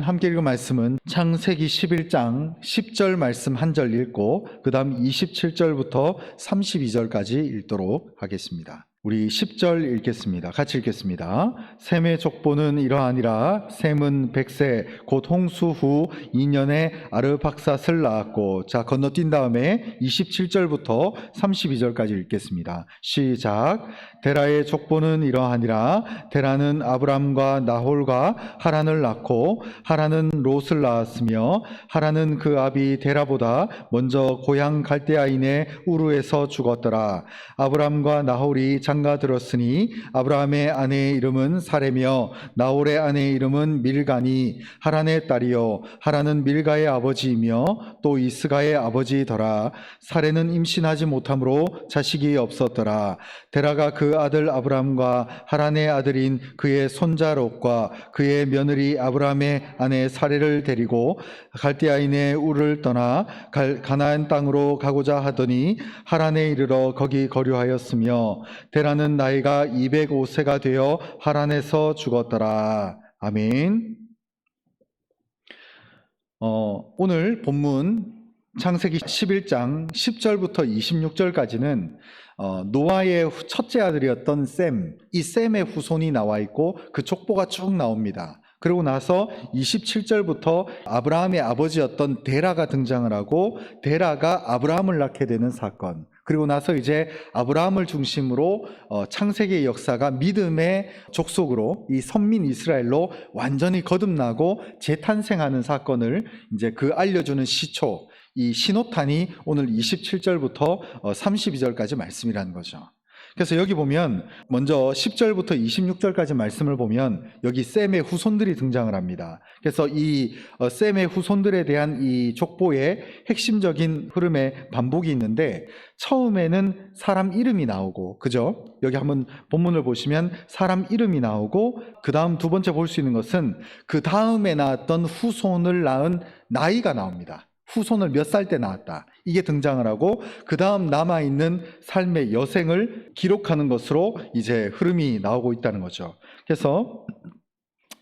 함께 읽은 말씀은 창세기 11장 10절 말씀 한 절 읽고 그 다음 27절부터 32절까지 읽도록 하겠습니다. 우리 10절 읽겠습니다. 같이 읽겠습니다. 셈의 족보는 이러하니라. 셈은 100세 곧 홍수 후 2년에 아르박삿을 낳았고, 자 건너뛴 다음에 27절부터 32절까지 읽겠습니다. 시작. 데라의 족보는 이러하니라. 데라는 아브람과 나홀과 하란을 낳고 하란은 롯을 낳았으며 하란은 그 아비 데라보다 먼저 고향 갈대아인의 우르에서 죽었더라. 아브람과 나홀이 장가 들었으니 아브라함의 아내의 이름은 사레며 나홀의 아내의 이름은 밀가니 하란의 딸이요 하란은 밀가의 아버지이며 또 이스가의 아버지더라. 사레는 임신하지 못하므로 자식이 없었더라. 데라가 그 아들 아브람과 하란의 아들인 그의 손자 롯과 그의 며느리 아브라함의 아내 사레를 데리고 갈대아인의 우르를 떠나 가나안 땅으로 가고자 하더니 하란에 이르러 거기 거류하였으며 데라는 나이가 205세가 되어 하란에서 죽었더라. 아멘. 오늘 본문 창세기 11장 10절부터 26절까지는 노아의 첫째 아들이었던 셈, 이 셈의 후손이 나와 있고 그 족보가 쭉 나옵니다. 그리고 나서 27절부터 아브라함의 아버지였던 데라가 등장을 하고 데라가 아브라함을 낳게 되는 사건, 그리고 나서 이제 아브라함을 중심으로 창세기의 역사가 믿음의 족속으로 이 선민 이스라엘로 완전히 거듭나고 재탄생하는 사건을 이제 그 알려주는 시초, 이 신호탄이 오늘 27절부터 32절까지 말씀이라는 거죠. 그래서 여기 보면 먼저 10절부터 26절까지 말씀을 보면 여기 셈의 후손들이 등장을 합니다. 그래서 이 셈의 후손들에 대한 이 족보의 핵심적인 흐름의 반복이 있는데, 처음에는 사람 이름이 나오고, 그죠? 여기 한번 본문을 보시면 사람 이름이 나오고, 그 다음 두 번째 볼 수 있는 것은 그 다음에 낳았던 후손을 낳은 나이가 나옵니다. 후손을 몇 살 때 낳았다, 이게 등장을 하고, 그 다음 남아있는 삶의 여생을 기록하는 것으로 이제 흐름이 나오고 있다는 거죠. 그래서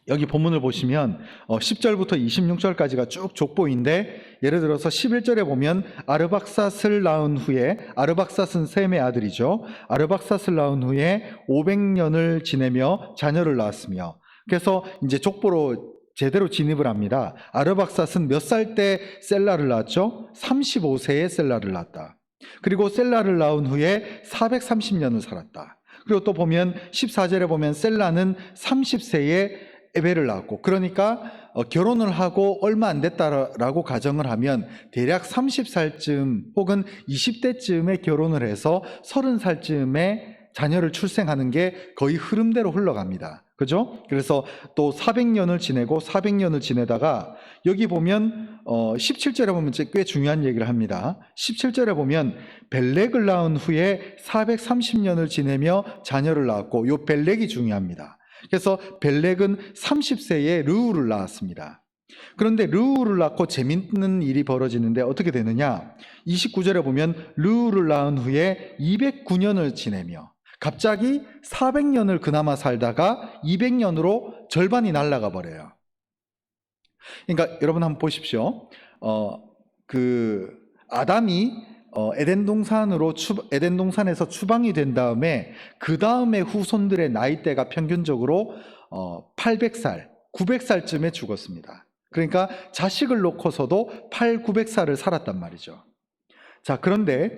여기 본문을 보시면 10절부터 26절까지가 쭉 족보인데, 예를 들어서 11절에 보면 아르박삿을 낳은 후에, 아르박삿은 셈의 아들이죠. 아르박삿을 낳은 후에 500년을 지내며 자녀를 낳았으며, 그래서 이제 족보로 제대로 진입을 합니다. 아르박삿은 몇 살 때 셀라를 낳았죠? 35세에 셀라를 낳았다. 그리고 셀라를 낳은 후에 430년을 살았다. 그리고 또 보면 14절에 보면 셀라는 30세에 에벨을 낳았고, 그러니까 결혼을 하고 얼마 안 됐다라고 가정을 하면 대략 30살쯤 혹은 20대쯤에 결혼을 해서 30살쯤에 자녀를 출생하는 게 거의 흐름대로 흘러갑니다. 그죠? 그래서 또 400년을 지내고 400년을 지내다가 여기 보면 17절에 보면 꽤 중요한 얘기를 합니다. 17절에 보면 벨렉을 낳은 후에 430년을 지내며 자녀를 낳았고, 요 벨렉이 중요합니다. 그래서 벨렉은 30세에 르우를 낳았습니다. 그런데 르우를 낳고 재밌는 일이 벌어지는데 어떻게 되느냐? 29절에 보면 르우를 낳은 후에 209년을 지내며, 갑자기 400년을 그나마 살다가 200년으로 절반이 날아가 버려요. 그러니까 여러분 한번 보십시오. 아담이 에덴 동산에서 추방이 된 다음에 그 다음에 후손들의 나이대가 평균적으로 800살, 900살쯤에 죽었습니다. 그러니까 자식을 놓고서도 900살을 살았단 말이죠. 자, 그런데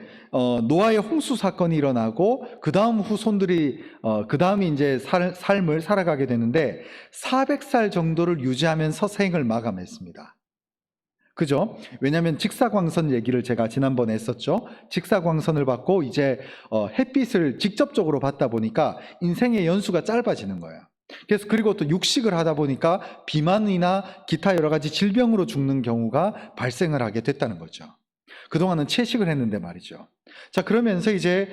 노아의 홍수 사건이 일어나고 그 다음 후손들이 그 다음에 이제 삶을 살아가게 되는데 400살 정도를 유지하면서 생을 마감했습니다. 그죠? 왜냐하면 직사광선 얘기를 제가 지난번에 했었죠. 직사광선을 받고 이제 햇빛을 직접적으로 받다 보니까 인생의 연수가 짧아지는 거예요. 그래서 그리고 또 육식을 하다 보니까 비만이나 기타 여러 가지 질병으로 죽는 경우가 발생을 하게 됐다는 거죠. 그동안은 채식을 했는데 말이죠. 자, 그러면서 이제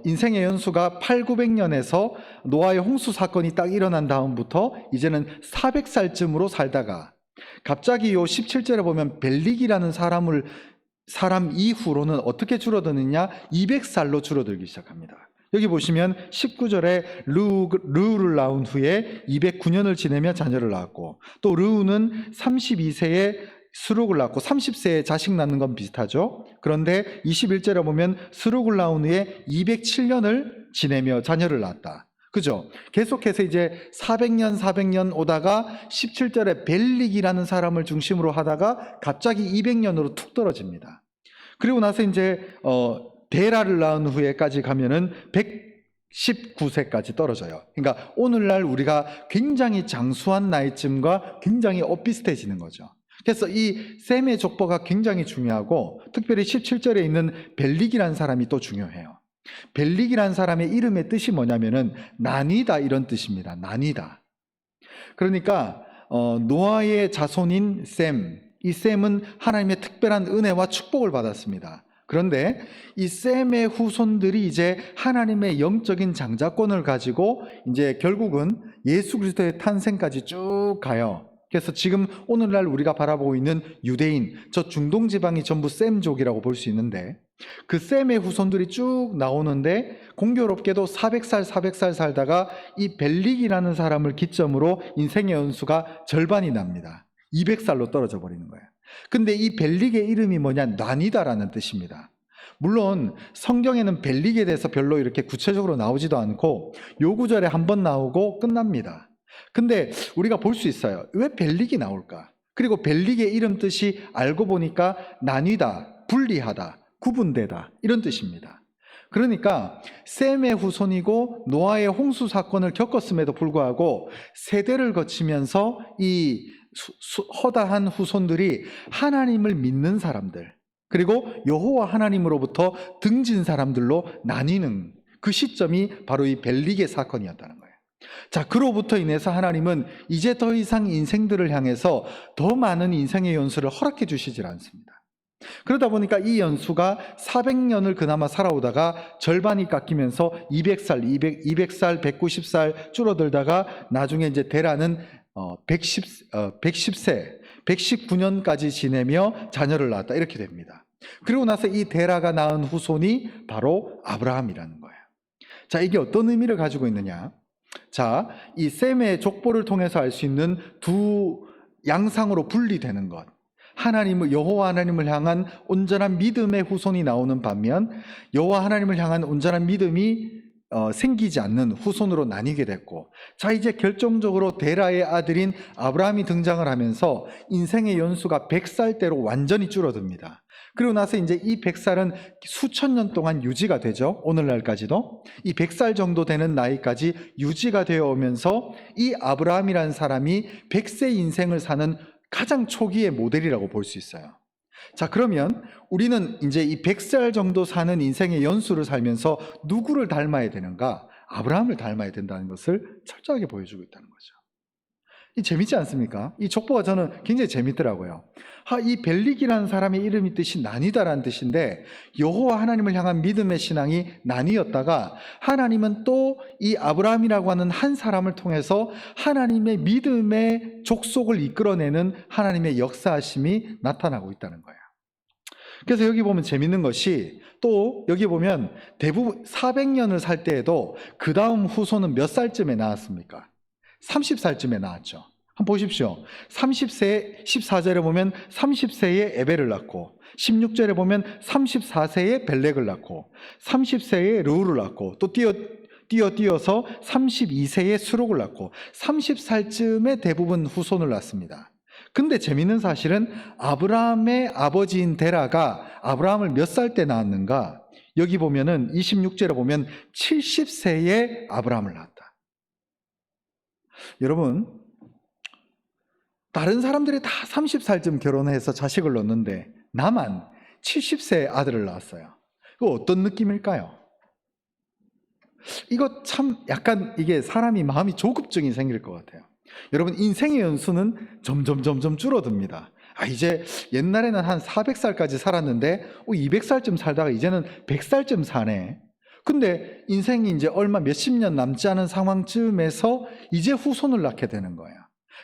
인생의 연수가 800~900년에서 노아의 홍수 사건이 딱 일어난 다음부터 이제는 400살쯤으로 살다가 갑자기 요 17절에 보면 벨릭이라는 사람 이후로는 어떻게 줄어드느냐? 200살로 줄어들기 시작합니다. 여기 보시면 19절에 르우를 낳은 후에 209년을 지내며 자녀를 낳았고, 또 르우는 32세에 스룩을 낳고 30세에 자식 낳는 건 비슷하죠. 그런데 21절에 보면 스룩을 낳은 후에 207년을 지내며 자녀를 낳았다. 그죠? 계속해서 이제 400년 오다가 17절에 벨릭이라는 사람을 중심으로 하다가 갑자기 200년으로 툭 떨어집니다. 그리고 나서 이제 데라를 낳은 후에까지 가면은 119세까지 떨어져요. 그러니까 오늘날 우리가 굉장히 장수한 나이쯤과 굉장히 엇비슷해지는 거죠. 그래서 이 셈의 족보가 굉장히 중요하고, 특별히 17절에 있는 벨릭이라는 사람이 또 중요해요. 벨릭이라는 사람의 이름의 뜻이 뭐냐면은 나뉘다, 이런 뜻입니다. 나뉘다. 그러니까 노아의 자손인 셈, 이 셈은 하나님의 특별한 은혜와 축복을 받았습니다. 그런데 이 셈의 후손들이 이제 하나님의 영적인 장자권을 가지고 이제 결국은 예수 그리스도의 탄생까지 쭉 가요. 그래서 지금 오늘날 우리가 바라보고 있는 유대인, 저 중동 지방이 전부 셈족이라고 볼 수 있는데, 그 셈의 후손들이 쭉 나오는데, 공교롭게도 400살 살다가 이 벨릭이라는 사람을 기점으로 인생의 연수가 절반이 납니다. 200살로 떨어져 버리는 거예요. 근데 이 벨릭의 이름이 뭐냐? 나뉘다라는 뜻입니다. 물론 성경에는 벨릭에 대해서 별로 이렇게 구체적으로 나오지도 않고 요 구절에 한 번 나오고 끝납니다. 근데 우리가 볼 수 있어요. 왜 벨릭이 나올까? 그리고 벨릭의 이름 뜻이 알고 보니까 나뉘다, 분리하다, 구분되다, 이런 뜻입니다. 그러니까 셈의 후손이고 노아의 홍수 사건을 겪었음에도 불구하고 세대를 거치면서 이 허다한 후손들이 하나님을 믿는 사람들, 그리고 여호와 하나님으로부터 등진 사람들로 나뉘는 그 시점이 바로 이 벨릭의 사건이었다는 거예요. 자, 그로부터 인해서 하나님은 이제 더 이상 인생들을 향해서 더 많은 인생의 연수를 허락해 주시질 않습니다. 그러다 보니까 이 연수가 400년을 그나마 살아오다가 절반이 깎이면서 200살, 200살, 190살 줄어들다가 나중에 이제 데라는 110세, 119년까지 지내며 자녀를 낳았다, 이렇게 됩니다. 그리고 나서 이 데라가 낳은 후손이 바로 아브라함이라는 거예요. 자, 이게 어떤 의미를 가지고 있느냐? 자, 이 셈의 족보를 통해서 알 수 있는 두 양상으로 분리되는 것. 여호와 하나님을 향한 온전한 믿음의 후손이 나오는 반면 여호와 하나님을 향한 온전한 믿음이 생기지 않는 후손으로 나뉘게 됐고, 자, 이제 결정적으로 데라의 아들인 아브라함이 등장을 하면서 인생의 연수가 100살대로 완전히 줄어듭니다. 그리고 나서 이제 이 100살은 수천 년 동안 유지가 되죠. 오늘날까지도 이 100살 정도 되는 나이까지 유지가 되어 오면서 이 아브라함이라는 사람이 100세 인생을 사는 가장 초기의 모델이라고 볼 수 있어요. 자, 그러면 우리는 이제 이 100살 정도 사는 인생의 연수를 살면서 누구를 닮아야 되는가? 아브라함을 닮아야 된다는 것을 철저하게 보여주고 있다는 거죠. 이 재밌지 않습니까? 이 족보가 저는 굉장히 재밌더라고요. 이 벨릭이라는 사람의 이름이 뜻이 나뉘다라는 뜻인데, 여호와 하나님을 향한 믿음의 신앙이 나뉘었다가 하나님은 또 이 아브라함이라고 하는 한 사람을 통해서 하나님의 믿음의 족속을 이끌어내는 하나님의 역사하심이 나타나고 있다는 거예요. 그래서 여기 보면 재밌는 것이, 또 여기 보면 대부분 400년을 살 때에도 그 다음 후손은 몇 살쯤에 나왔습니까? 30살쯤에 나왔죠. 한번 보십시오. 30세, 14절에 보면 30세에 에벨을 낳고, 16절에 보면 34세에 벨렉을 낳고, 30세에 르우를 낳고, 또 뛰어서 32세에 수록을 낳고, 30살쯤에 대부분 후손을 낳습니다. 근데 재밌는 사실은 아브라함의 아버지인 데라가 아브라함을 몇 살 때 낳았는가? 여기 보면은 26절에 보면 70세에 아브라함을 낳았다. 여러분, 다른 사람들이 다 30살쯤 결혼해서 자식을 낳는데 나만 70세 아들을 낳았어요. 이거 어떤 느낌일까요? 이거 참 약간 이게 사람이 마음이 조급증이 생길 것 같아요. 여러분, 인생의 연수는 점점 줄어듭니다. 이제 옛날에는 한 400살까지 살았는데 200살쯤 살다가 이제는 100살쯤 사네. 근데 인생이 이제 얼마 몇십 년 남지 않은 상황쯤에서 이제 후손을 낳게 되는 거예요.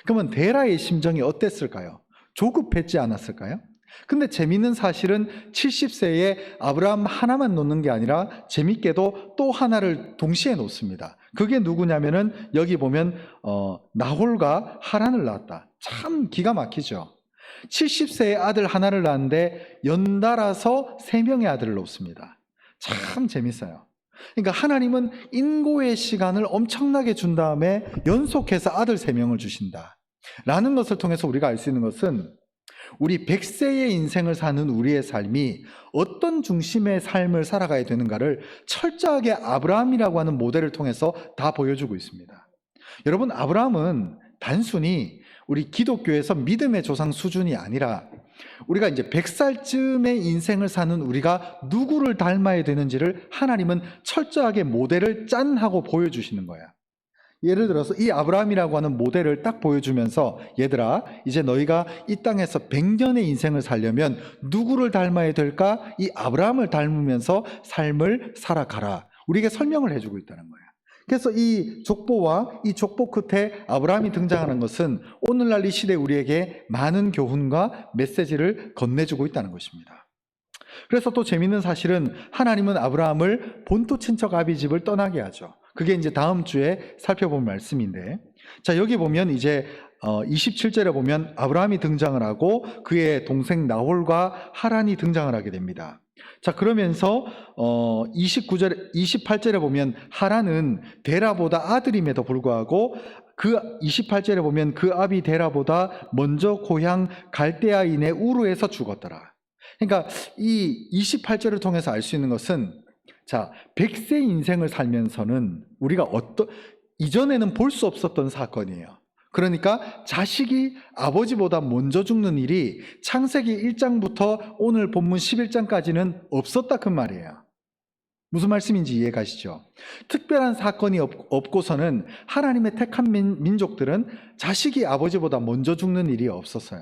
그러면 데라의 심정이 어땠을까요? 조급했지 않았을까요? 근데 재미있는 사실은 70세에 아브라함 하나만 놓는 게 아니라 재밌게도 또 하나를 동시에 놓습니다. 그게 누구냐면은 여기 보면 나홀과 하란을 낳았다. 참 기가 막히죠. 70세에 아들 하나를 낳았는데 연달아서 3명의 아들을 놓습니다. 참 재밌어요. 그러니까 하나님은 인고의 시간을 엄청나게 준 다음에 연속해서 아들 3명을 주신다 라는 것을 통해서 우리가 알 수 있는 것은 우리 100세의 인생을 사는 우리의 삶이 어떤 중심의 삶을 살아가야 되는가를 철저하게 아브라함이라고 하는 모델을 통해서 다 보여주고 있습니다. 여러분, 아브라함은 단순히 우리 기독교에서 믿음의 조상 수준이 아니라 우리가 이제 100살쯤의 인생을 사는 우리가 누구를 닮아야 되는지를 하나님은 철저하게 모델을 짠 하고 보여주시는 거야. 예를 들어서 이 아브라함이라고 하는 모델을 딱 보여주면서 얘들아, 이제 너희가 이 땅에서 100년의 인생을 살려면 누구를 닮아야 될까? 이 아브라함을 닮으면서 삶을 살아가라. 우리에게 설명을 해주고 있다는 거야. 그래서 이 족보와 이 족보 끝에 아브라함이 등장하는 것은 오늘날 이 시대 우리에게 많은 교훈과 메시지를 건네주고 있다는 것입니다. 그래서 또 재밌는 사실은 하나님은 아브라함을 본토 친척 아비집을 떠나게 하죠. 그게 이제 다음 주에 살펴볼 말씀인데, 자, 여기 보면 이제 27절에 보면 아브라함이 등장을 하고 그의 동생 나홀과 하란이 등장을 하게 됩니다. 자, 그러면서 28절에 보면 하란은 데라보다 아들임에도 불구하고 그 28절에 보면 그 아비 데라보다 먼저 고향 갈대아인의 우르에서 죽었더라. 그러니까 이 28절을 통해서 알 수 있는 것은, 자, 100세 인생을 살면서는 우리가 이전에는 볼 수 없었던 사건이에요. 그러니까 자식이 아버지보다 먼저 죽는 일이 창세기 1장부터 오늘 본문 11장까지는 없었다 그 말이에요. 무슨 말씀인지 이해가시죠? 특별한 사건이 없고서는 하나님의 택한 민족들은 자식이 아버지보다 먼저 죽는 일이 없었어요.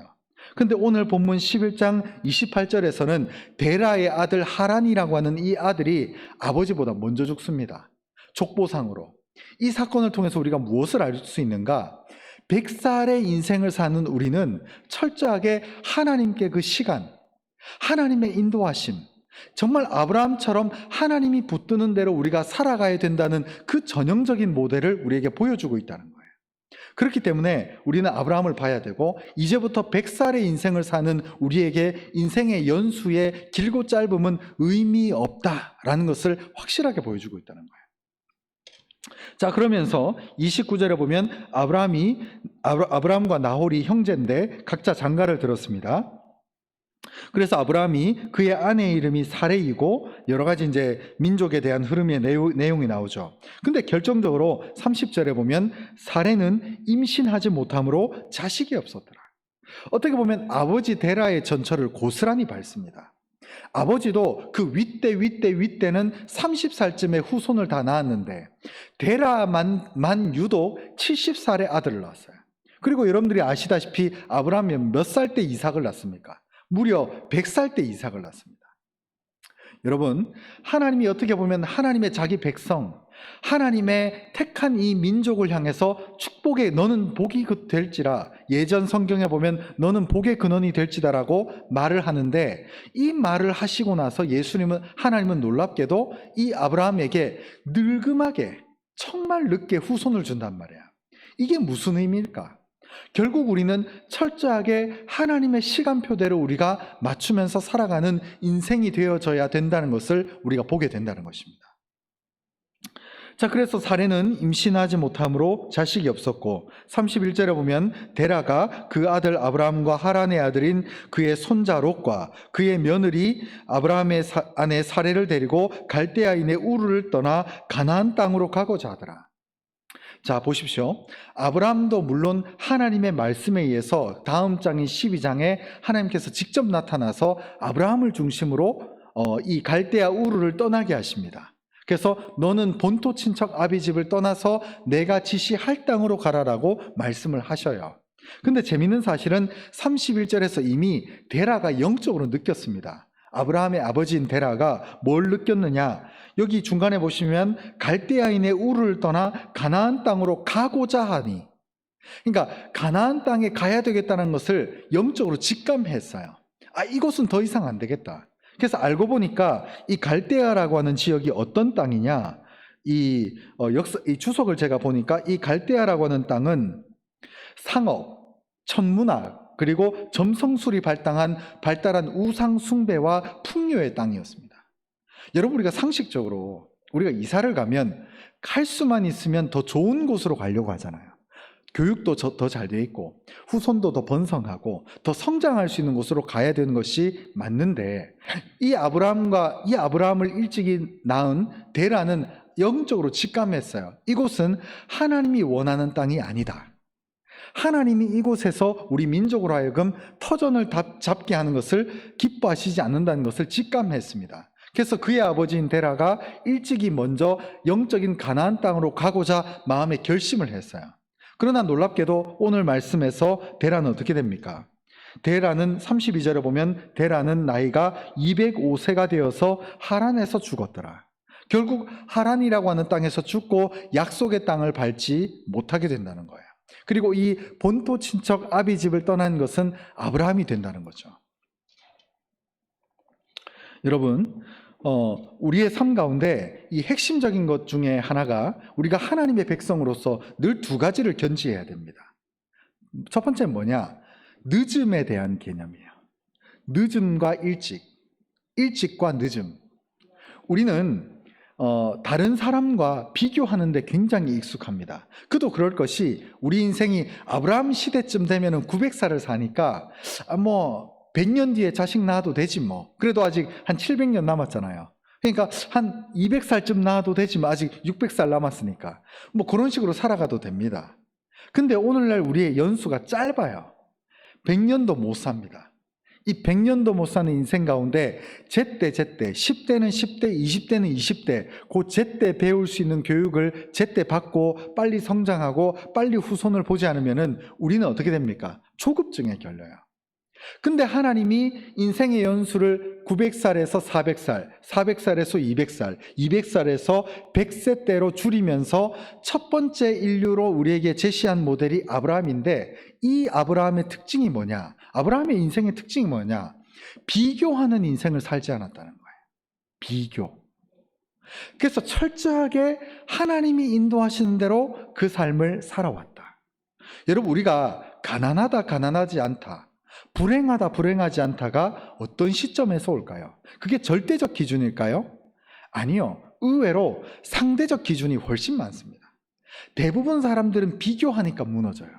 근데 오늘 본문 11장 28절에서는 데라의 아들 하란이라고 하는 이 아들이 아버지보다 먼저 죽습니다. 족보상으로. 이 사건을 통해서 우리가 무엇을 알 수 있는가? 100살의 인생을 사는 우리는 철저하게 하나님께 그 시간, 하나님의 인도하심, 정말 아브라함처럼 하나님이 붙드는 대로 우리가 살아가야 된다는 그 전형적인 모델을 우리에게 보여주고 있다는 거예요. 그렇기 때문에 우리는 아브라함을 봐야 되고, 이제부터 100살의 인생을 사는 우리에게 인생의 연수의 길고 짧음은 의미 없다라는 것을 확실하게 보여주고 있다는 거예요. 자, 그러면서 29절에 보면 아브라함과 나홀이 형제인데 각자 장가를 들었습니다. 그래서 아브라함이 그의 아내의 이름이 사레이고 여러 가지 이제 민족에 대한 흐름의 내용이 나오죠. 근데 결정적으로 30절에 보면 사레는 임신하지 못함으로 자식이 없었더라. 어떻게 보면 아버지 데라의 전철을 고스란히 밟습니다. 아버지도 그 윗대는 30살쯤에 후손을 다 낳았는데 데라만 유독 70살의 아들을 낳았어요. 그리고 여러분들이 아시다시피 아브라함이 몇 살 때 이삭을 낳습니까? 무려 100살 때 이삭을 낳습니다. 여러분, 하나님이 어떻게 보면 하나님의 자기 백성, 하나님의 택한 이 민족을 향해서 축복의 너는 복이 될지라, 예전 성경에 보면 너는 복의 근원이 될지다라고 말을 하는데, 이 말을 하시고 나서 하나님은 놀랍게도 이 아브라함에게 늙음하게 정말 늦게 후손을 준단 말이야. 이게 무슨 의미일까? 결국 우리는 철저하게 하나님의 시간표대로 우리가 맞추면서 살아가는 인생이 되어져야 된다는 것을 우리가 보게 된다는 것입니다. 자, 그래서 사레는 임신하지 못함으로 자식이 없었고 31절에 보면 데라가 그 아들 아브라함과 하란의 아들인 그의 손자 롯과 그의 며느리 아브라함의 아내 사레를 데리고 갈대아인의 우르를 떠나 가나안 땅으로 가고자 하더라. 자, 보십시오. 아브라함도 물론 하나님의 말씀에 의해서 다음 장인 12장에 하나님께서 직접 나타나서 아브라함을 중심으로 이 갈대아 우르를 떠나게 하십니다. 그래서 너는 본토 친척 아비집을 떠나서 내가 지시할 땅으로 가라라고 말씀을 하셔요. 근데 재밌는 사실은 31절에서 이미 데라가 영적으로 느꼈습니다. 아브라함의 아버지인 데라가 뭘 느꼈느냐? 여기 중간에 보시면 갈대아인의 우르를 떠나 가나안 땅으로 가고자 하니, 그러니까 가나안 땅에 가야 되겠다는 것을 영적으로 직감했어요. 이곳은 더 이상 안 되겠다. 그래서 알고 보니까 이 갈대아라고 하는 지역이 어떤 땅이냐, 이 주석을 제가 보니까 이 갈대아라고 하는 땅은 상업, 천문학, 그리고 점성술이 발달한 우상 숭배와 풍요의 땅이었습니다. 여러분, 우리가 상식적으로 우리가 이사를 가면 갈 수만 있으면 더 좋은 곳으로 가려고 하잖아요. 교육도 더 잘 돼 있고 후손도 더 번성하고 더 성장할 수 있는 곳으로 가야 되는 것이 맞는데, 이 아브라함을 일찍이 낳은 데라는 영적으로 직감했어요. 이곳은 하나님이 원하는 땅이 아니다. 하나님이 이곳에서 우리 민족으로 하여금 터전을 잡게 하는 것을 기뻐하시지 않는다는 것을 직감했습니다. 그래서 그의 아버지인 데라가 일찍이 먼저 영적인 가나안 땅으로 가고자 마음에 결심을 했어요. 그러나 놀랍게도 오늘 말씀에서 데라는 어떻게 됩니까? 데라는 32절에 보면 데라는 나이가 205세가 되어서 하란에서 죽었더라. 결국 하란이라고 하는 땅에서 죽고 약속의 땅을 밟지 못하게 된다는 거예요. 그리고 이 본토 친척 아비 집을 떠난 것은 아브라함이 된다는 거죠. 여러분, 우리의 삶 가운데 이 핵심적인 것 중에 하나가 우리가 하나님의 백성으로서 늘 두 가지를 견지해야 됩니다. 첫 번째는 뭐냐? 늦음에 대한 개념이에요. 늦음과 일찍, 일찍과 늦음. 우리는 다른 사람과 비교하는 데 굉장히 익숙합니다. 그도 그럴 것이, 우리 인생이 아브라함 시대쯤 되면은 900살을 사니까 100년 뒤에 자식 낳아도 되지 뭐. 그래도 아직 한 700년 남았잖아요. 그러니까 한 200살쯤 낳아도 되지 뭐. 아직 600살 남았으니까. 그런 식으로 살아가도 됩니다. 근데 오늘날 우리의 연수가 짧아요. 100년도 못 삽니다. 이 100년도 못 사는 인생 가운데 제때 10대는 10대, 20대는 20대, 그 제때 배울 수 있는 교육을 제때 받고 빨리 성장하고 빨리 후손을 보지 않으면은 우리는 어떻게 됩니까? 초급증에 걸려요. 근데 하나님이 인생의 연수를 900살에서 400살, 400살에서 200살, 200살에서 100세대로 줄이면서 첫 번째 인류로 우리에게 제시한 모델이 아브라함인데, 이 아브라함의 특징이 뭐냐? 아브라함의 인생의 특징이 뭐냐? 비교하는 인생을 살지 않았다는 거예요. 비교. 그래서 철저하게 하나님이 인도하시는 대로 그 삶을 살아왔다. 여러분, 우리가 가난하다, 가난하지 않다, 불행하다, 불행하지 않다가 어떤 시점에서 올까요? 그게 절대적 기준일까요? 아니요. 의외로 상대적 기준이 훨씬 많습니다. 대부분 사람들은 비교하니까 무너져요.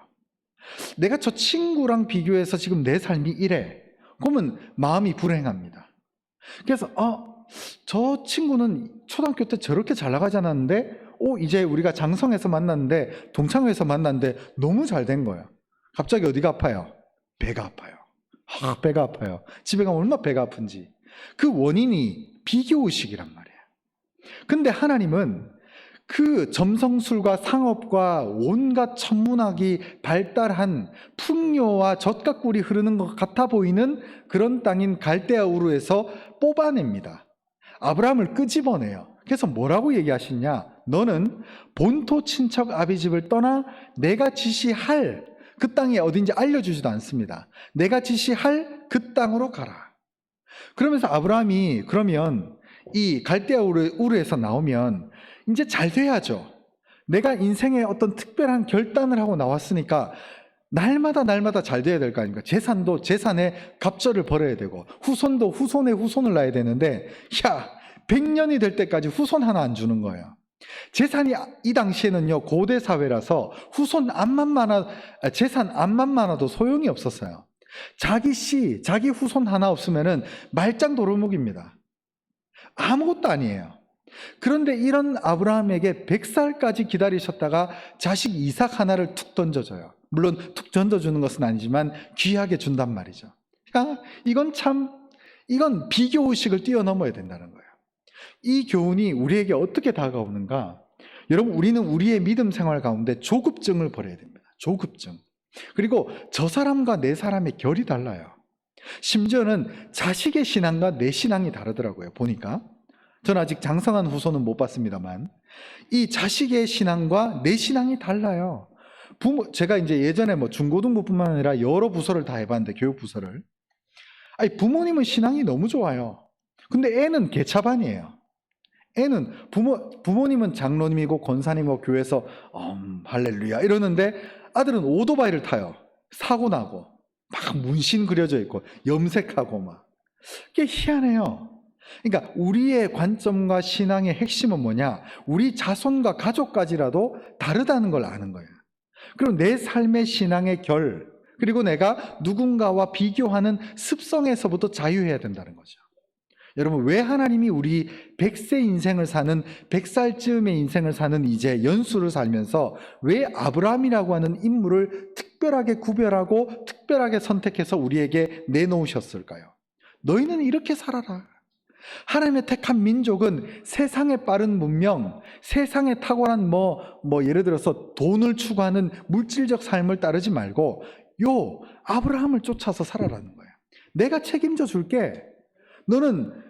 내가 저 친구랑 비교해서 지금 내 삶이 이래. 그러면 마음이 불행합니다. 그래서 저 친구는 초등학교 때 저렇게 잘 나가지 않았는데 이제 우리가 장성에서 만났는데, 동창회에서 만났는데 너무 잘 된 거예요. 갑자기 어디가 아파요? 배가 아파요. 배가 아파요. 집에 가면 얼마나 배가 아픈지. 그 원인이 비교의식이란 말이에요. 근데 하나님은 그 점성술과 상업과 온갖 천문학이 발달한 풍요와 젖과 꿀이 흐르는 것 같아 보이는 그런 땅인 갈대아 우르에서 뽑아냅니다. 아브라함을 끄집어내요. 그래서 뭐라고 얘기하시냐? 너는 본토 친척 아비 집을 떠나 내가 지시할 그 땅이 어딘지 알려주지도 않습니다. 내가 지시할 그 땅으로 가라. 그러면서 아브라함이 그러면 이 갈대아 우르에서 나오면 이제 잘 돼야죠. 내가 인생에 어떤 특별한 결단을 하고 나왔으니까 날마다 잘 돼야 될 거 아닙니까? 재산도 재산에 갑절을 벌어야 되고, 후손도 후손에 후손을 낳아야 되는데, 100년이 될 때까지 후손 하나 안 주는 거예요. 재산이 이 당시에는요, 고대 사회라서 재산 암만 많아도 소용이 없었어요. 자기 후손 하나 없으면은 말짱 도루묵입니다. 아무것도 아니에요. 그런데 이런 아브라함에게 100살까지 기다리셨다가 자식 이삭 하나를 툭 던져줘요. 물론 툭 던져주는 것은 아니지만 귀하게 준단 말이죠. 이건 비교의식을 뛰어넘어야 된다는 거예요. 이 교훈이 우리에게 어떻게 다가오는가? 여러분, 우리는 우리의 믿음 생활 가운데 조급증을 버려야 됩니다. 조급증. 그리고 저 사람과 내 사람의 결이 달라요. 심지어는 자식의 신앙과 내 신앙이 다르더라고요. 보니까. 저는 아직 장성한 후손은 못 봤습니다만, 이 자식의 신앙과 내 신앙이 달라요. 제가 이제 예전에 중고등부뿐만 아니라 여러 부서를 다 해봤는데, 교육부서를. 아니, 부모님은 신앙이 너무 좋아요. 근데 애는 개차반이에요. 애는 부모님은 장로님이고 권사님이고 교회에서 할렐루야 이러는데 아들은 오토바이를 타요. 사고 나고 막 문신 그려져 있고 염색하고 막. 그게 희한해요. 그러니까 우리의 관점과 신앙의 핵심은 뭐냐? 우리 자손과 가족까지라도 다르다는 걸 아는 거예요. 그리고 내 삶의 신앙의 결, 그리고 내가 누군가와 비교하는 습성에서부터 자유해야 된다는 거죠. 여러분, 왜 하나님이 우리 100세 인생을 사는 100살쯤의 인생을 사는 이제 연수를 살면서 왜 아브라함이라고 하는 인물을 특별하게 구별하고 특별하게 선택해서 우리에게 내놓으셨을까요? 너희는 이렇게 살아라. 하나님의 택한 민족은 세상에 빠른 문명, 세상에 탁월한 예를 들어서 돈을 추구하는 물질적 삶을 따르지 말고 아브라함을 쫓아서 살아라는 거예요. 내가 책임져 줄게. 너는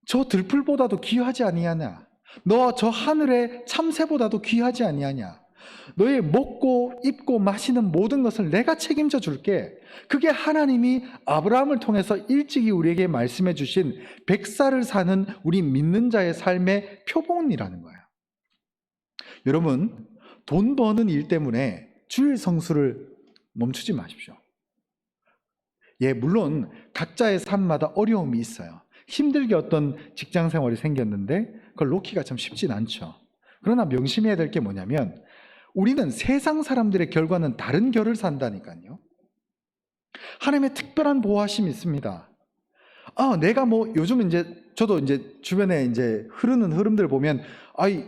저 들풀보다도 귀하지 아니하냐? 너 저 하늘의 참새보다도 귀하지 아니하냐? 너의 먹고 입고 마시는 모든 것을 내가 책임져 줄게. 그게 하나님이 아브라함을 통해서 일찍이 우리에게 말씀해 주신 100살을 사는 우리 믿는 자의 삶의 표본이라는 거예요. 여러분, 돈 버는 일 때문에 주일 성수를 멈추지 마십시오. 물론 각자의 삶마다 어려움이 있어요. 힘들게 어떤 직장 생활이 생겼는데 그걸 놓기가 참 쉽진 않죠. 그러나 명심해야 될 게 뭐냐면 우리는 세상 사람들의 결과는 다른 결을 산다니까요. 하나님의 특별한 보호하심이 있습니다. 내가 요즘 저도 주변에 흐르는 흐름들 보면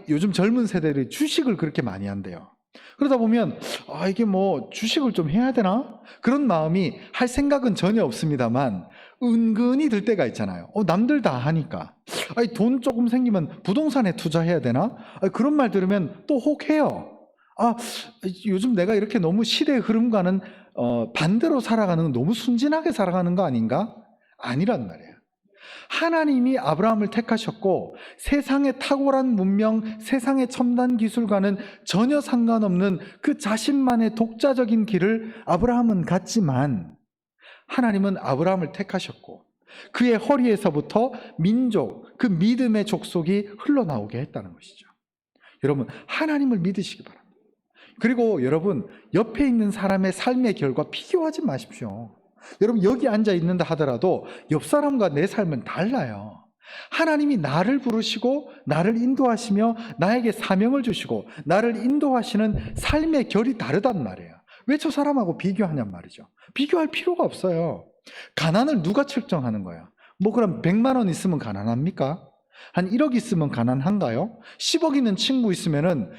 요즘 젊은 세대들이 주식을 그렇게 많이 한대요. 그러다 보면 이게 주식을 좀 해야 되나? 그런 마음이 할 생각은 전혀 없습니다만 은근히 들 때가 있잖아요. 남들 다 하니까 돈 조금 생기면 부동산에 투자해야 되나? 그런 말 들으면 또 혹해요. 요즘 내가 이렇게 너무 시대의 흐름과는 반대로 살아가는 건 너무 순진하게 살아가는 거 아닌가? 아니란 말이에요. 하나님이 아브라함을 택하셨고 세상의 탁월한 문명, 세상의 첨단 기술과는 전혀 상관없는 그 자신만의 독자적인 길을 아브라함은 갔지만 하나님은 아브라함을 택하셨고 그의 허리에서부터 민족, 그 믿음의 족속이 흘러나오게 했다는 것이죠. 여러분, 하나님을 믿으시기 바랍니다. 그리고 여러분, 옆에 있는 사람의 삶의 결과 비교하지 마십시오. 여러분, 여기 앉아 있는다 하더라도 옆 사람과 내 삶은 달라요. 하나님이 나를 부르시고 나를 인도하시며 나에게 사명을 주시고 나를 인도하시는 삶의 결이 다르단 말이에요. 왜 저 사람하고 비교하냔 말이죠. 비교할 필요가 없어요. 가난을 누가 측정하는 거예요? 그럼 100만 원 있으면 가난합니까? 한 1억 있으면 가난한가요? 10억 있는 친구 있으면은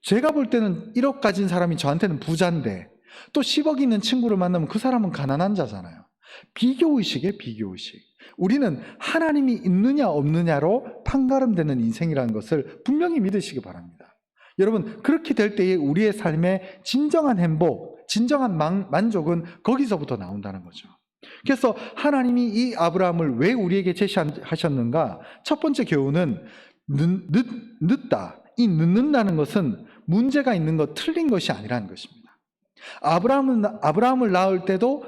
제가 볼 때는 1억 가진 사람이 저한테는 부자인데 또 10억 있는 친구를 만나면 그 사람은 가난한 자잖아요. 비교의식이에요, 비교의식. 우리는 하나님이 있느냐 없느냐로 판가름되는 인생이라는 것을 분명히 믿으시기 바랍니다. 여러분, 그렇게 될 때에 우리의 삶의 진정한 행복, 진정한 만족은 거기서부터 나온다는 거죠. 그래서 하나님이 이 아브라함을 왜 우리에게 제시하셨는가? 첫 번째 교훈은 늦다. 이 늦는다는 것은 문제가 있는 것, 틀린 것이 아니라는 것입니다. 아브라함을 낳을 때도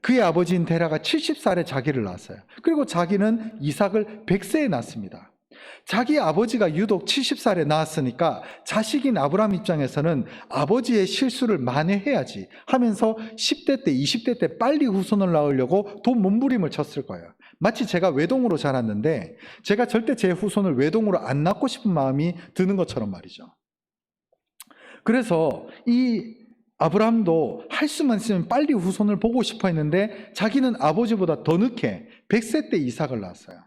그의 아버지인 데라가 70살에 자기를 낳았어요. 그리고 자기는 이삭을 100세에 낳습니다. 자기 아버지가 유독 70살에 낳았으니까 자식인 아브라함 입장에서는 아버지의 실수를 만회해야지 하면서 10대 때, 20대 때 빨리 후손을 낳으려고 돈 몸부림을 쳤을 거예요. 마치 제가 외동으로 자랐는데 제가 절대 제 후손을 외동으로 안 낳고 싶은 마음이 드는 것처럼 말이죠. 그래서 이 아브라함도 할 수만 있으면 빨리 후손을 보고 싶어 했는데 자기는 아버지보다 더 늦게 100세 때 이삭을 낳았어요.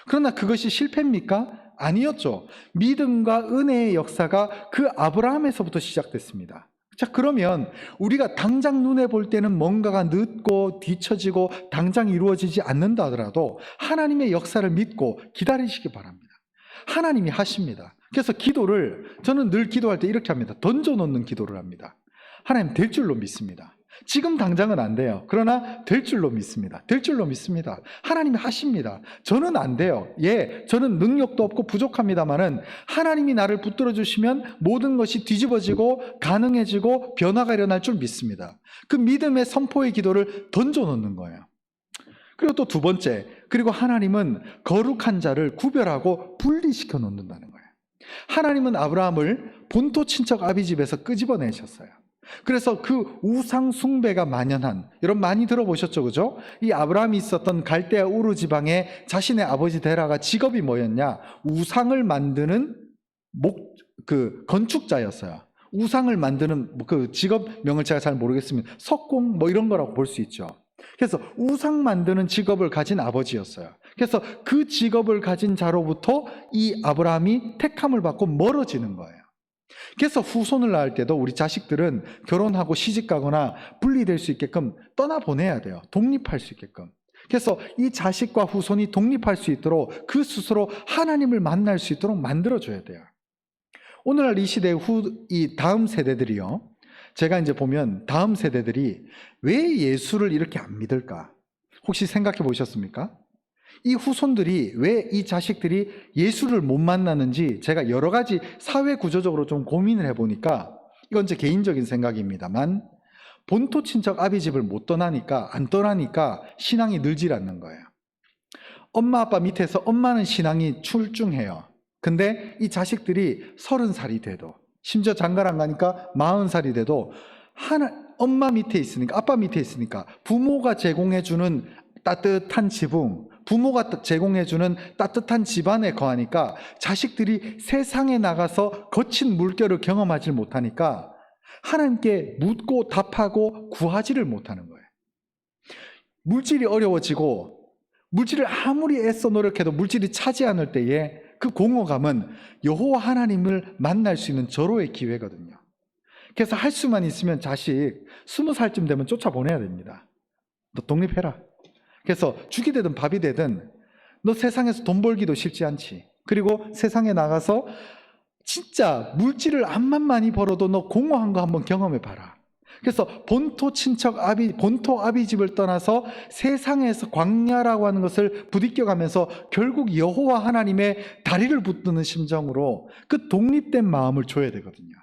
그러나 그것이 실패입니까? 아니었죠. 믿음과 은혜의 역사가 그 아브라함에서부터 시작됐습니다. 자, 그러면 우리가 당장 눈에 볼 때는 뭔가가 늦고 뒤처지고 당장 이루어지지 않는다 하더라도 하나님의 역사를 믿고 기다리시기 바랍니다. 하나님이 하십니다. 그래서 저는 늘 기도할 때 이렇게 합니다. 던져놓는 기도를 합니다. 하나님, 될 줄로 믿습니다. 지금 당장은 안 돼요. 그러나 될 줄로 믿습니다. 될 줄로 믿습니다. 하나님이 하십니다. 저는 안 돼요. 저는 능력도 없고 부족합니다만은 하나님이 나를 붙들어 주시면 모든 것이 뒤집어지고 가능해지고 변화가 일어날 줄 믿습니다. 그 믿음의 선포의 기도를 던져놓는 거예요. 그리고 또 두 번째, 그리고 하나님은 거룩한 자를 구별하고 분리시켜 놓는다는 거예요. 하나님은 아브라함을 본토 친척 아비집에서 끄집어내셨어요. 그래서 그 우상 숭배가 만연한, 여러분 많이 들어보셨죠, 그죠? 이 아브라함이 있었던 갈대아 우르 지방에 자신의 아버지 데라가 직업이 뭐였냐? 우상을 만드는 건축자였어요. 우상을 만드는 그 직업명을 제가 잘 모르겠습니다. 석공 뭐 이런 거라고 볼 수 있죠. 그래서 우상 만드는 직업을 가진 아버지였어요. 그래서 그 직업을 가진 자로부터 이 아브라함이 택함을 받고 멀어지는 거예요. 그래서 후손을 낳을 때도 우리 자식들은 결혼하고 시집가거나 분리될 수 있게끔 떠나보내야 돼요. 독립할 수 있게끔. 그래서 이 자식과 후손이 독립할 수 있도록 그 스스로 하나님을 만날 수 있도록 만들어줘야 돼요. 오늘날 이 시대의 이 다음 세대들이요. 제가 이제 보면 다음 세대들이 왜 예수를 이렇게 안 믿을까? 혹시 생각해 보셨습니까? 이 후손들이 왜 이 자식들이 예수를 못 만나는지 제가 여러 가지 사회 구조적으로 좀 고민을 해보니까, 이건 제 개인적인 생각입니다만, 본토 친척 아비집을 안 떠나니까 신앙이 늘질 않는 거예요. 엄마 아빠 밑에서 엄마는 신앙이 출중해요. 근데 이 자식들이 30살이 돼도, 심지어 장가를 안 가니까 40살이 돼도 엄마 밑에 있으니까, 아빠 밑에 있으니까 부모가 제공해주는 따뜻한 지붕, 부모가 제공해주는 따뜻한 집안에 거하니까 자식들이 세상에 나가서 거친 물결을 경험하지 못하니까 하나님께 묻고 답하고 구하지를 못하는 거예요. 물질이 어려워지고 물질을 아무리 애써 노력해도 물질이 차지 않을 때에 그 공허감은 여호와 하나님을 만날 수 있는 절호의 기회거든요. 그래서 할 수만 있으면 자식 20살쯤 되면 쫓아보내야 됩니다. 너 독립해라. 그래서 죽이 되든 밥이 되든 너 세상에서 돈 벌기도 쉽지 않지. 그리고 세상에 나가서 진짜 물질을 암만 많이 벌어도 너 공허한 거 한번 경험해 봐라. 그래서 본토 아비집을 떠나서 세상에서 광야라고 하는 것을 부딪혀가면서 결국 여호와 하나님의 다리를 붙드는 심정으로 그 독립된 마음을 줘야 되거든요.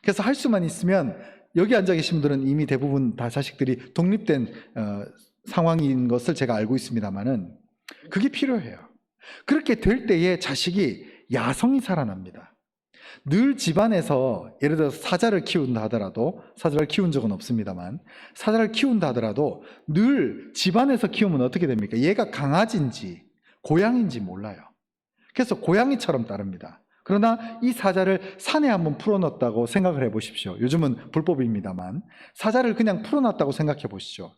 그래서 할 수만 있으면, 여기 앉아 계신 분들은 이미 대부분 다 자식들이 독립된 상황인 것을 제가 알고 있습니다만은 그게 필요해요. 그렇게 될 때에 자식이 야성이 살아납니다. 늘 집안에서 예를 들어서 사자를 키운다 하더라도, 사자를 키운 적은 없습니다만 사자를 키운다 하더라도 늘 집안에서 키우면 어떻게 됩니까? 얘가 강아지인지 고양이인지 몰라요. 그래서 고양이처럼 따릅니다. 그러나 이 사자를 산에 한번 풀어놨다고 생각을 해보십시오. 요즘은 불법입니다만 사자를 그냥 풀어놨다고 생각해 보시죠.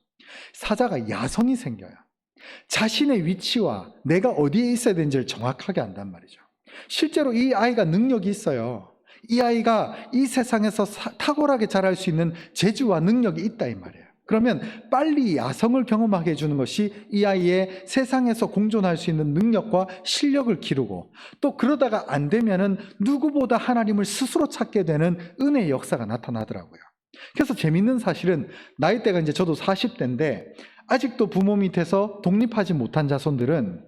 사자가 야성이 생겨요. 자신의 위치와 내가 어디에 있어야 되는지를 정확하게 안단 말이죠. 실제로 이 아이가 능력이 있어요. 이 아이가 이 세상에서 탁월하게 자랄 수 있는 재주와 능력이 있다 이 말이에요. 그러면 빨리 야성을 경험하게 해주는 것이 이 아이의 세상에서 공존할 수 있는 능력과 실력을 기르고, 또 그러다가 안 되면은 누구보다 하나님을 스스로 찾게 되는 은혜의 역사가 나타나더라고요. 그래서 재밌는 사실은 나이대가 이제 저도 40대인데 아직도 부모 밑에서 독립하지 못한 자손들은,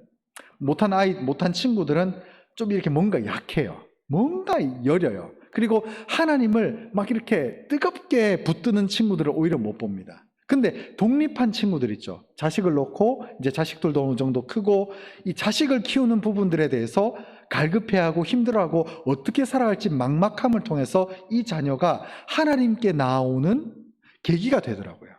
못한 친구들은 좀 이렇게 뭔가 약해요. 뭔가 여려요. 그리고 하나님을 막 이렇게 뜨겁게 붙드는 친구들을 오히려 못 봅니다. 근데 독립한 친구들 있죠. 자식을 놓고 이제 자식들도 어느 정도 크고 이 자식을 키우는 부분들에 대해서 갈급해하고 힘들어하고 어떻게 살아갈지 막막함을 통해서 이 자녀가 하나님께 나오는 계기가 되더라고요.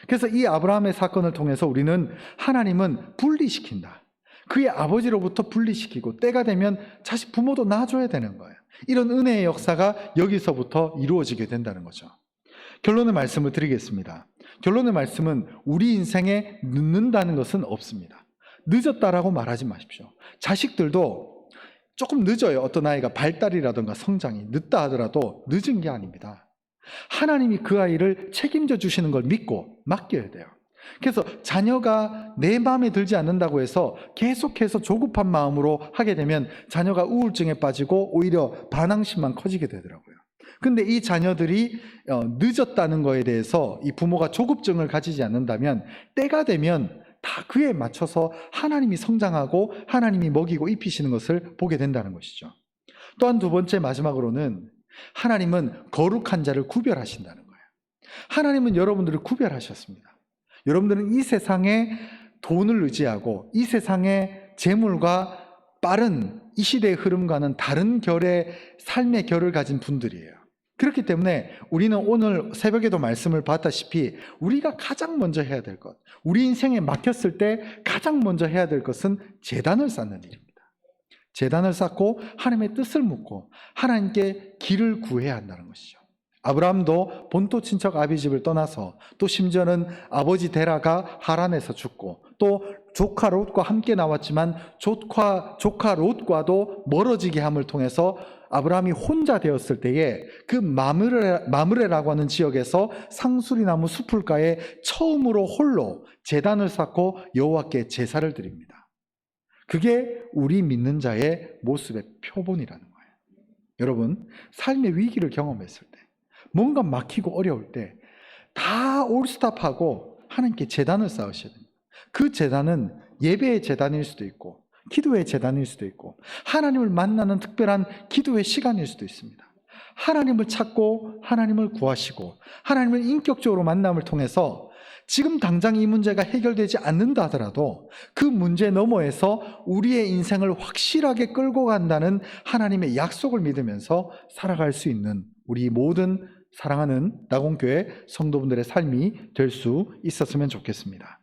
그래서 이 아브라함의 사건을 통해서 우리는 하나님은 분리시킨다. 그의 아버지로부터 분리시키고 때가 되면 자식 부모도 놔줘야 되는 거예요. 이런 은혜의 역사가 여기서부터 이루어지게 된다는 거죠. 결론의 말씀을 드리겠습니다. 결론의 말씀은 우리 인생에 늦는다는 것은 없습니다. 늦었다라고 말하지 마십시오. 자식들도 조금 늦어요. 어떤 아이가 발달이라든가 성장이 늦다 하더라도 늦은 게 아닙니다. 하나님이 그 아이를 책임져 주시는 걸 믿고 맡겨야 돼요. 그래서 자녀가 내 마음에 들지 않는다고 해서 계속해서 조급한 마음으로 하게 되면 자녀가 우울증에 빠지고 오히려 반항심만 커지게 되더라고요. 근데 이 자녀들이 늦었다는 거에 대해서 이 부모가 조급증을 가지지 않는다면 때가 되면 다 그에 맞춰서 하나님이 성장하고 하나님이 먹이고 입히시는 것을 보게 된다는 것이죠. 또한 두 번째, 마지막으로는 하나님은 거룩한 자를 구별하신다는 거예요. 하나님은 여러분들을 구별하셨습니다. 여러분들은 이 세상에 돈을 의지하고 이 세상의 재물과 빠른 이 시대의 흐름과는 다른 결의 삶의 결을 가진 분들이에요. 그렇기 때문에 우리는 오늘 새벽에도 말씀을 봤다시피 우리가 가장 먼저 해야 될 것, 우리 인생에 막혔을 때 가장 먼저 해야 될 것은 제단을 쌓는 일입니다. 제단을 쌓고 하나님의 뜻을 묻고 하나님께 길을 구해야 한다는 것이죠. 아브라함도 본토 친척 아비집을 떠나서 또 심지어는 아버지 데라가 하란에서 죽고 또 조카 롯과 함께 나왔지만 조카 롯과도 멀어지게 함을 통해서 아브라함이 혼자 되었을 때에 그 마므레라고 하는 지역에서 상수리나무 숲을가에 처음으로 홀로 제단을 쌓고 여호와께 제사를 드립니다. 그게 우리 믿는 자의 모습의 표본이라는 거예요. 여러분, 삶의 위기를 경험했을 때, 뭔가 막히고 어려울 때 다 올스탑하고 하나님께 제단을 쌓으셔야 됩니다. 그 제단은 예배의 제단일 수도 있고 기도의 제단일 수도 있고 하나님을 만나는 특별한 기도의 시간일 수도 있습니다. 하나님을 찾고 하나님을 구하시고 하나님을 인격적으로 만남을 통해서 지금 당장 이 문제가 해결되지 않는다 하더라도 그 문제 너머에서 우리의 인생을 확실하게 끌고 간다는 하나님의 약속을 믿으면서 살아갈 수 있는 우리 모든 사랑하는 나공교회 성도분들의 삶이 될 수 있었으면 좋겠습니다.